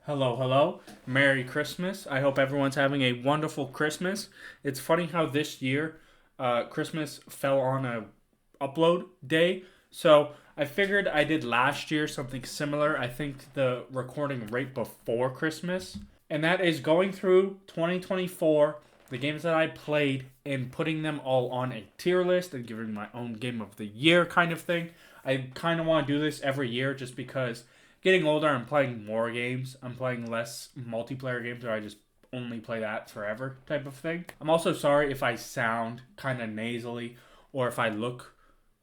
Hello, hello. Merry Christmas. I hope everyone's having a wonderful Christmas. It's funny how this year Christmas fell on a upload day. So I figured I did last year something similar. I think the recording right before Christmas. And that is going through 2024, the games that I played, and putting them all on a tier list and giving my own game of the year kind of thing. I kind of want to do this every year just because getting older, I'm playing more games. I'm playing less multiplayer games where I just only play that forever type of thing. I'm also sorry if I sound kind of nasally or if I look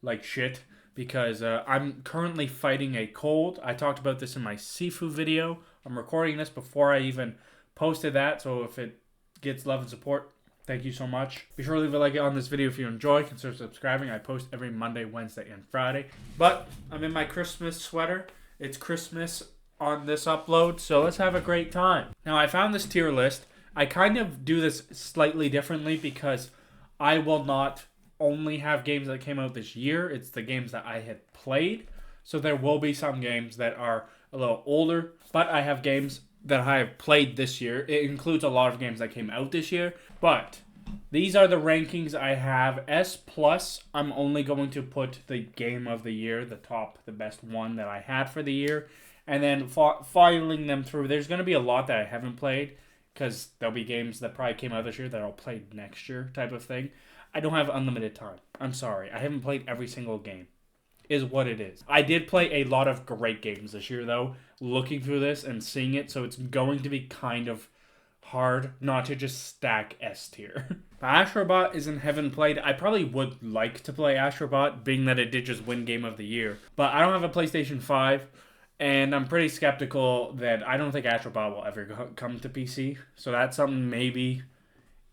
like shit because I'm currently fighting a cold. I talked about this in my Sifu video. I'm recording this before I even posted that, so if it gets love and support, thank you so much. Be sure to leave a like on this video if you enjoy. Consider subscribing. I post every Monday, Wednesday, and Friday. But I'm in my Christmas sweater. It's Christmas on this upload, so let's have a great time. Now, I found this tier list. I kind of do this slightly differently because I will not only have games that came out this year. It's the games that I had played. So there will be some games that are a little older, but I have games that I have played this year. It includes a lot of games that came out this year, but these are the rankings I have. S plus, I'm only going to put the game of the year, the best one that I had for the year, and then filing them through. There's going to be a lot that I haven't played because there'll be games that probably came out this year that I'll play next year type of thing. I don't have unlimited time. I'm sorry. I haven't played every single game. Is what it is. I did play a lot of great games this year, though, looking through this and seeing it, so it's going to be kind of hard not to just stack S tier. Astrobot isn't heaven played. I probably would like to play Astrobot, being that it did just win Game of the Year. But I don't have a PlayStation 5, and I'm pretty skeptical that I don't think Astrobot will ever come to PC. So that's something maybe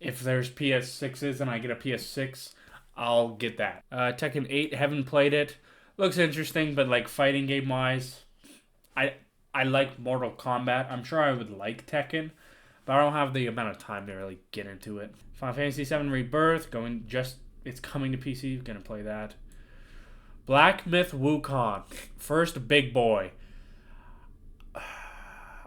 if there's PS6s and I get a PS6, I'll get that. Tekken 8, haven't played it. Looks interesting, but like fighting game wise, I like Mortal Kombat. I'm sure I would like Tekken, but I don't have the amount of time to really get into it. Final Fantasy VII Rebirth, it's coming to PC. Gonna play that. Black Myth Wukong, first big boy.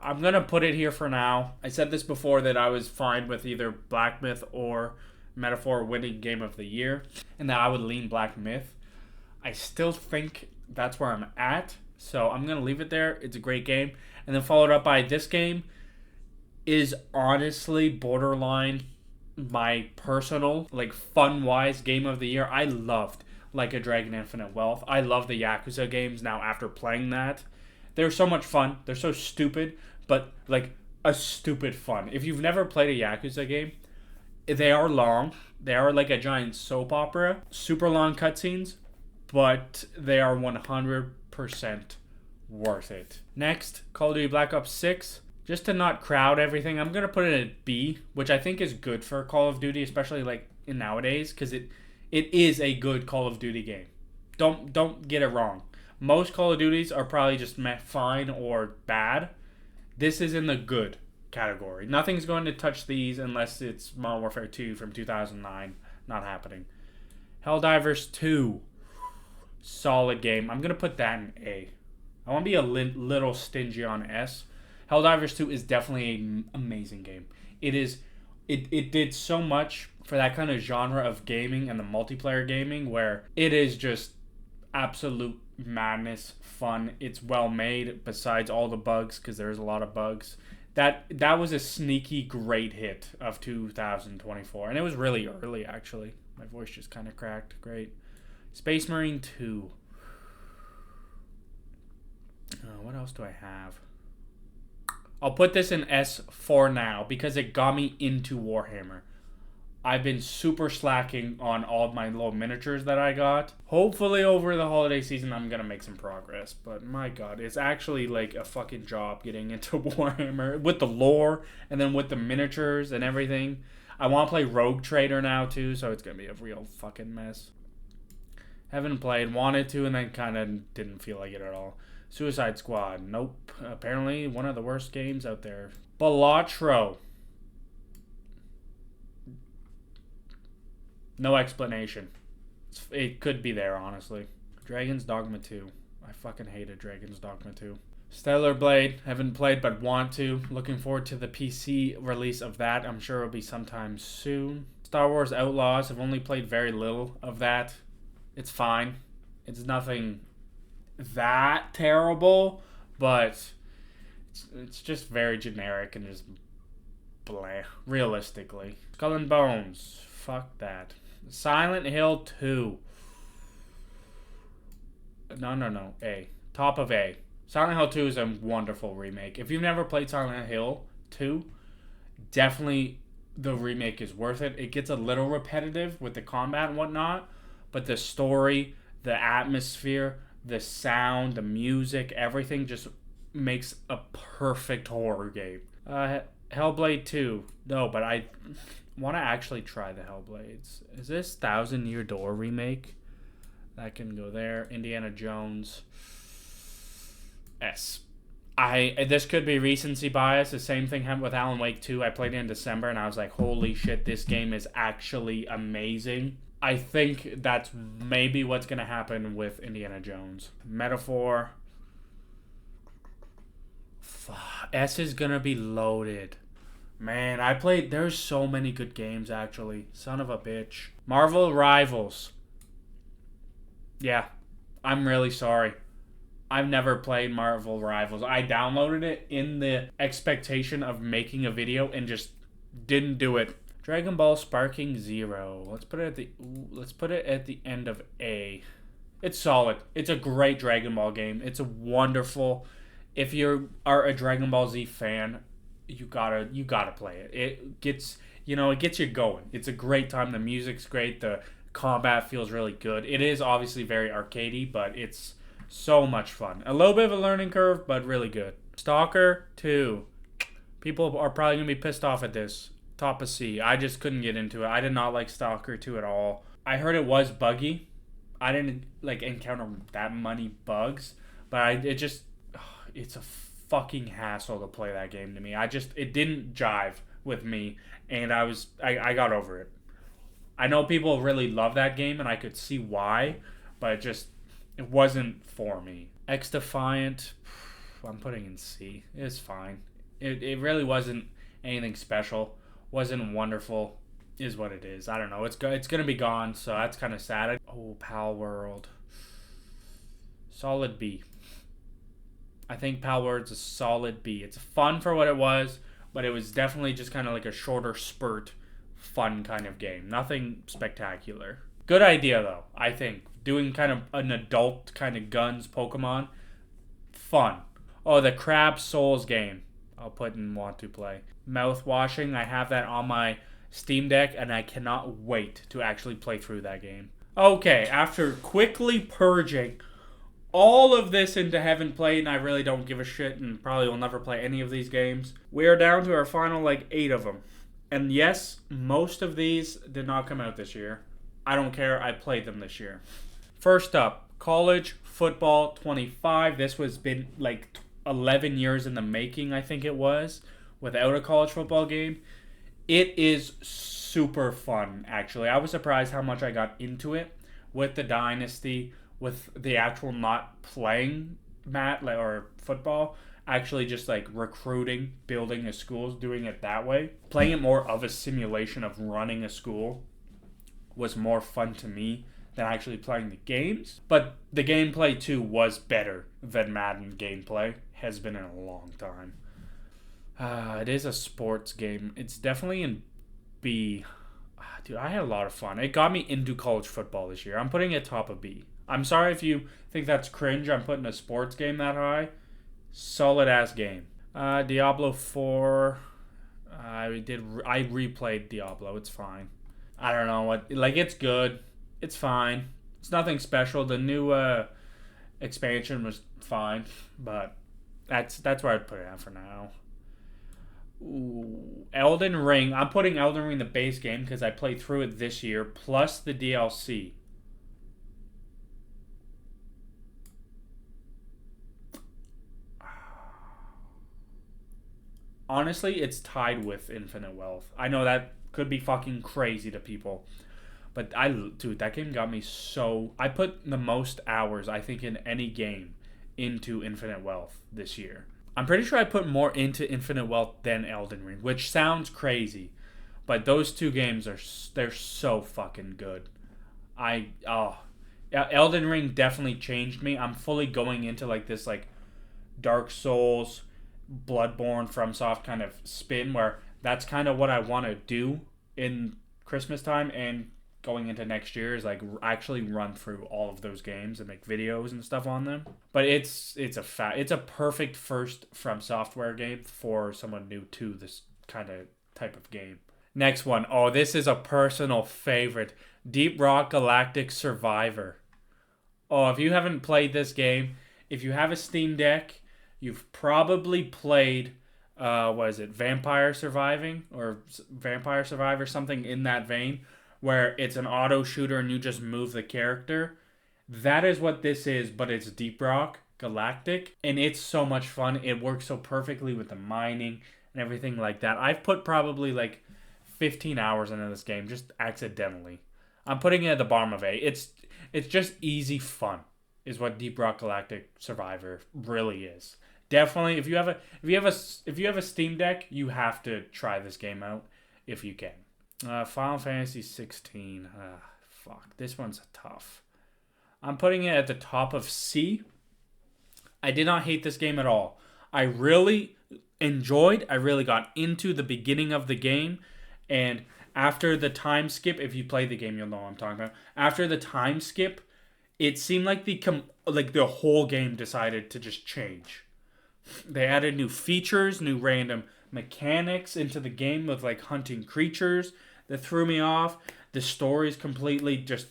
I'm gonna put it here for now. I said this before that I was fine with either Black Myth or Metaphor winning Game of the Year, and that I would lean Black Myth. I still think that's where I'm at, so I'm going to leave it there. It's a great game. And then followed up by this game is honestly borderline my personal, like, fun-wise game of the year. I loved Like a Dragon Infinite Wealth. I love the Yakuza games now after playing that. They're so much fun. They're so stupid, but, like, a stupid fun. If you've never played a Yakuza game, they are long. They are like a giant soap opera. Super long cutscenes, but they are 100% worth it. Next, Call of Duty Black Ops 6. Just to not crowd everything, I'm going to put it at B, which I think is good for Call of Duty, especially like in nowadays, because it is a good Call of Duty game. Don't get it wrong. Most Call of Duties are probably just fine or bad. This is in the good category. Nothing's going to touch these unless it's Modern Warfare 2 from 2009. Not happening. Helldivers 2. Solid game. I'm going to put that in A. I want to be a little stingy on S. Helldivers 2 is definitely an amazing game. It did so much for that kind of genre of gaming and the multiplayer gaming where it is just absolute madness, fun. It's well made besides all the bugs, because there's a lot of bugs. That was a sneaky great hit of 2024. And it was really early, actually. My voice just kind of cracked. Great. Space Marine 2. What else do I have? I'll put this in S for now because it got me into Warhammer. I've been super slacking on all of my little miniatures that I got. Hopefully over the holiday season I'm going to make some progress. But my god, it's actually like a fucking job getting into Warhammer. With the lore and then with the miniatures and everything. I want to play Rogue Trader now too, so it's going to be a real fucking mess. Haven't played, wanted to, and then kind of didn't feel like it at all. Suicide Squad, nope. Apparently one of the worst games out there. Balatro. No explanation. It could be there, honestly. Dragon's Dogma 2. I fucking hated Dragon's Dogma 2. Stellar Blade, haven't played but want to. Looking forward to the PC release of that. I'm sure it'll be sometime soon. Star Wars Outlaws, I've only played very little of that. It's fine. It's nothing that terrible, but it's just very generic and just blah, realistically. Skull and Bones, fuck that. Silent Hill 2. No. A. Top of A. Silent Hill 2 is a wonderful remake. If you've never played Silent Hill 2, definitely the remake is worth it. It gets a little repetitive with the combat and whatnot, but the story, the atmosphere, the sound, the music, everything just makes a perfect horror game. Hellblade 2. No, but I want to actually try the Hellblades. Is this Thousand Year Door remake? That can go there. Indiana Jones. S. This could be recency bias. The same thing happened with Alan Wake 2. I played it in December and I was like, holy shit, this game is actually amazing. I think that's maybe what's going to happen with Indiana Jones. Metaphor. S is going to be loaded. Man, there's so many good games actually. Son of a bitch. Marvel Rivals. Yeah, I'm really sorry. I've never played Marvel Rivals. I downloaded it in the expectation of making a video and just didn't do it. Dragon Ball Sparking Zero. Let's put it at the end of A. It's solid. It's a great Dragon Ball game. It's a wonderful. If you are a Dragon Ball Z fan, you gotta play it. It gets you going. It's a great time. The music's great. The combat feels really good. It is obviously very arcadey, but it's so much fun. A little bit of a learning curve, but really good. Stalker 2. People are probably going to be pissed off at this. Top of C. I just couldn't get into it. I did not like Stalker 2 at all. I heard it was buggy. I didn't encounter that many bugs, but it's a fucking hassle to play that game to me. It didn't jive with me, and I got over it. I know people really love that game, and I could see why, but it wasn't for me. X Defiant, I'm putting in C. It's fine. It really wasn't anything special. Wasn't wonderful. Is what it is. I don't know. It's gonna be gone, so that's kind of sad. Oh, Pal World. Solid B. I think Pal World's a solid B. It's fun for what it was, but it was definitely just kind of like a shorter spurt, fun kind of game. Nothing spectacular. Good idea though, I think. Doing kind of an adult kind of guns Pokemon. Fun. Oh, the Crab Souls game. I'll put in want to play. Mouth washing. I have that on my Steam Deck and I cannot wait to actually play through that game. Okay, after quickly purging all of this into haven't played and I really don't give a shit and probably will never play any of these games, we are down to our final 8 of them. And yes, most of these did not come out this year. I don't care. I played them this year. First up, College Football 25. This was been 11 years in the making, I think it was, without a college football game. It is super fun, actually. I was surprised how much I got into it with the Dynasty, with the actual not playing or football, actually just recruiting, building a school, doing it that way. Playing it more of a simulation of running a school was more fun to me than actually playing the games. But the gameplay too was better than Madden gameplay. Has been in a long time. It is a sports game. It's definitely in B. Dude, I had a lot of fun. It got me into college football this year. I'm putting it top of B. I'm sorry if you think that's cringe. I'm putting a sports game that high. Solid ass game. Diablo 4. I replayed Diablo. It's fine. I don't know what. It's good. It's fine. It's nothing special. The new expansion was fine, but that's where I'd put it at for now. Ooh, Elden Ring. I'm putting Elden Ring the base game because I played through it this year, plus the DLC. Honestly, it's tied with Infinite Wealth. I know that could be fucking crazy to people. But dude, that game got me so. I put the most hours, I think, in any game into Infinite Wealth this year. I'm pretty sure I put more into Infinite Wealth than Elden Ring, which sounds crazy, but those two games they're so fucking good. Elden Ring definitely changed me. I'm fully going into like this like Dark Souls, Bloodborne, FromSoft kind of spin where that's kind of what I want to do in Christmas time and going into next year is like actually run through all of those games and make videos and stuff on them. But it's a perfect first From Software game for someone new to this kind of type of game. Next one. Oh, this is a personal favorite. Deep Rock Galactic Survivor. Oh, if you haven't played this game, if you have a Steam Deck, you've probably played what is it, Vampire Surviving or Vampire Survivor, something in that vein, where it's an auto shooter and you just move the character. That is what this is, but it's Deep Rock Galactic, and it's so much fun. It works so perfectly with the mining and everything like that. I've put probably like 15 hours into this game just accidentally. I'm putting it at the bottom of A. It's just easy fun is what Deep Rock Galactic Survivor really is. Definitely, if you have a Steam Deck, you have to try this game out if you can. Final Fantasy 16. Fuck, this one's tough. I'm putting it at the top of C. I did not hate this game at all. I really got into the beginning of the game, and after the time skip, if you play the game, you'll know what I'm talking about. After the time skip, it seemed like the whole game decided to just change. They added new features, new random mechanics into the game with like hunting creatures that threw me off. The story's completely just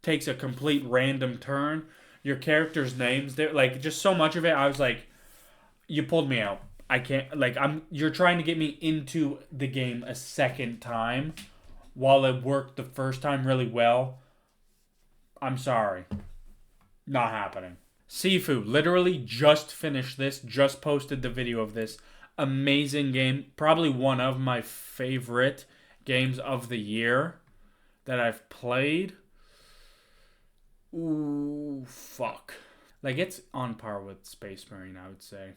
takes a complete random turn. Your characters' names, they're like just so much of it. I was like, you pulled me out. I can't you're trying to get me into the game a second time while it worked the first time really well. I'm sorry. Not happening. Sifu, literally just finished this, just posted the video of this. Amazing game. Probably one of my favorite games of the year that I've played. Ooh, fuck. Like, it's on par with Space Marine, I would say.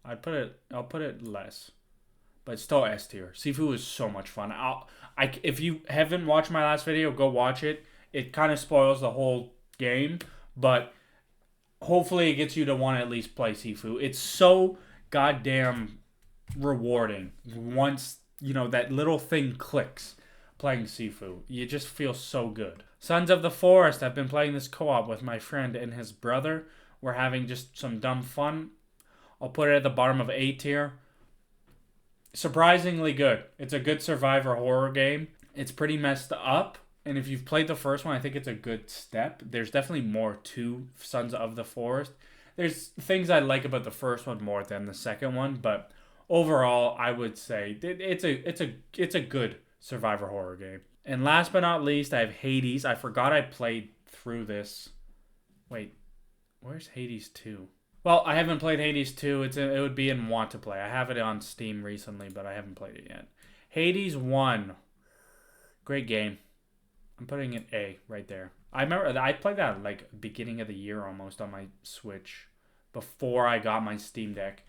I'll put it less. But it's still S tier. Sifu is so much fun. If you haven't watched my last video, go watch it. It kind of spoils the whole game, but hopefully it gets you to want to at least play Sifu. It's so goddamn rewarding once, that little thing clicks playing Sifu. You just feel so good. Sons of the Forest. I've been playing this co-op with my friend and his brother. We're having just some dumb fun. I'll put it at the bottom of A tier. Surprisingly good. It's a good survivor horror game. It's pretty messed up. And if you've played the first one, I think it's a good step. There's definitely more to Sons of the Forest. There's things I like about the first one more than the second one, but overall, I would say it's a good survivor horror game. And last but not least, I have Hades. I forgot I played through this. Wait, where's Hades 2? Well, I haven't played Hades 2. It would be in want to play. I have it on Steam recently, but I haven't played it yet. Hades 1. Great game. I'm putting it A right there. I remember I played that like beginning of the year almost on my Switch before I got my Steam Deck.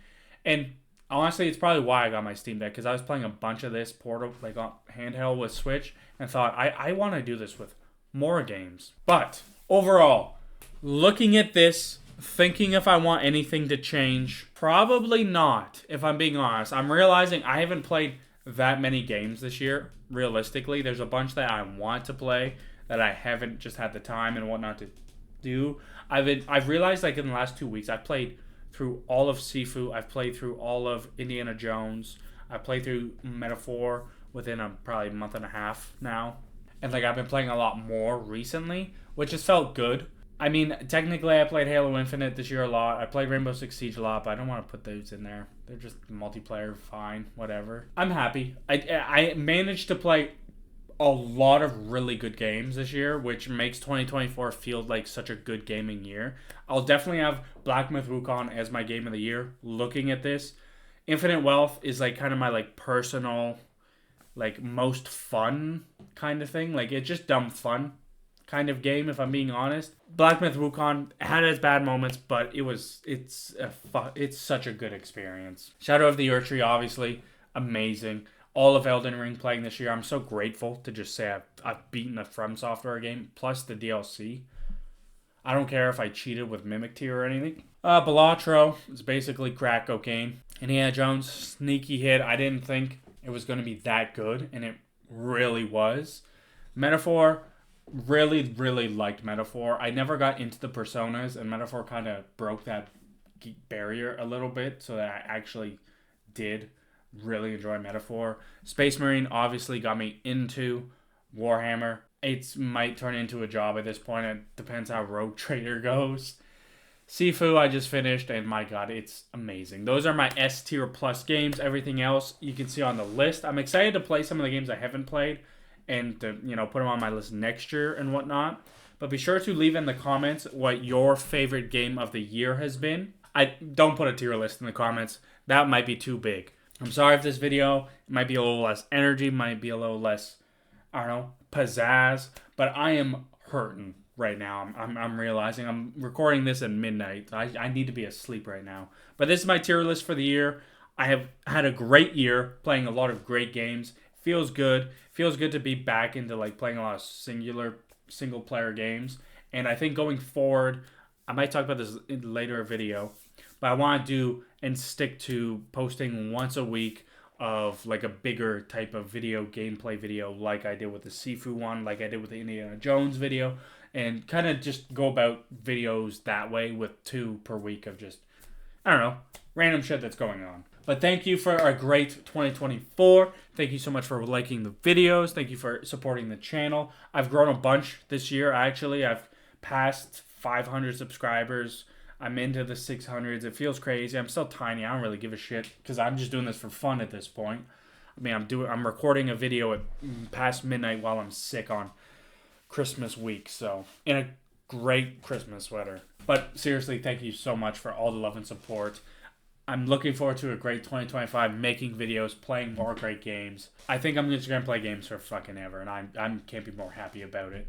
And honestly, it's probably why I got my Steam Deck, because I was playing a bunch of this portal like on handheld with Switch and thought I want to do this with more games. But overall, looking at this, thinking if I want anything to change, probably not, if I'm being honest. I'm realizing I haven't played that many games this year. Realistically, there's a bunch that I want to play that I haven't just had the time and whatnot to do. I've realized like in the last 2 weeks I've played through all of Sifu. I've played through all of Indiana Jones. I played through Metaphor within probably a month and a half now, and like I've been playing a lot more recently, which has felt good. I mean, technically, I played Halo Infinite this year a lot. I played Rainbow Six Siege a lot, but I don't want to put those in there. They're just multiplayer, fine, whatever. I'm happy. I managed to play a lot of really good games this year, which makes 2024 feel like such a good gaming year. I'll definitely have Black Myth Wukong as my game of the year. Looking at this, Infinite Wealth is like kind of my like personal, like most fun kind of thing. Like it's just dumb fun kind of game, if I'm being honest. Black Myth Wukong had its bad moments, but it's such a good experience. Shadow of the Erdtree, obviously, amazing. All of Elden Ring playing this year. I'm so grateful to just say I've beaten a From Software game, plus the DLC. I don't care if I cheated with Mimic Tier or anything. Balatro is basically crack cocaine. Indiana Jones, sneaky hit. I didn't think it was going to be that good, and it really was. Metaphor, really, really liked Metaphor. I never got into the Personas, and Metaphor kind of broke that barrier a little bit, so that I actually did really enjoy Metaphor. Space Marine obviously got me into Warhammer. It might turn into a job at this point. It depends how Rogue Trader goes. Sifu I just finished, and my god, it's amazing. Those are my S tier plus games. Everything else you can see on the list. I'm excited to play some of the games I haven't played and to, put them on my list next year and whatnot. But be sure to leave in the comments what your favorite game of the year has been. I don't put a tier list in the comments. That might be too big. I'm sorry if this video might be a little less energy, might be a little less, pizzazz, but I am hurting right now. I'm realizing I'm recording this at midnight. I need to be asleep right now. But this is my tier list for the year. I have had a great year playing a lot of great games. Feels good. Feels good to be back into playing a lot of single player games. And I think going forward, I might talk about this in a later video, but I want to do and stick to posting once a week of a bigger type of gameplay video, like I did with the Sifu one, like I did with the Indiana Jones video, and kind of just go about videos that way with 2 per week of just, random shit that's going on. But thank you for a great 2024. Thank you so much for liking the videos. Thank you for supporting the channel. I've grown a bunch this year, actually. I've passed 500 subscribers. I'm into the 600s. It feels crazy. I'm still tiny. I don't really give a shit because I'm just doing this for fun at this point. I'm recording a video at past midnight while I'm sick on Christmas week. So, in a great Christmas sweater. But seriously, thank you so much for all the love and support. I'm looking forward to a great 2025, making videos, playing more great games. I think I'm just going to play games for fucking ever, and I can't be more happy about it.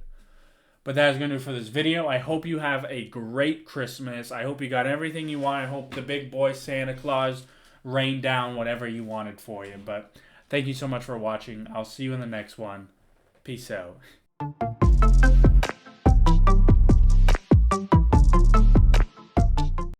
But that is going to do it for this video. I hope you have a great Christmas. I hope you got everything you want. I hope the big boy Santa Claus rained down whatever you wanted for you. But thank you so much for watching. I'll see you in the next one. Peace out.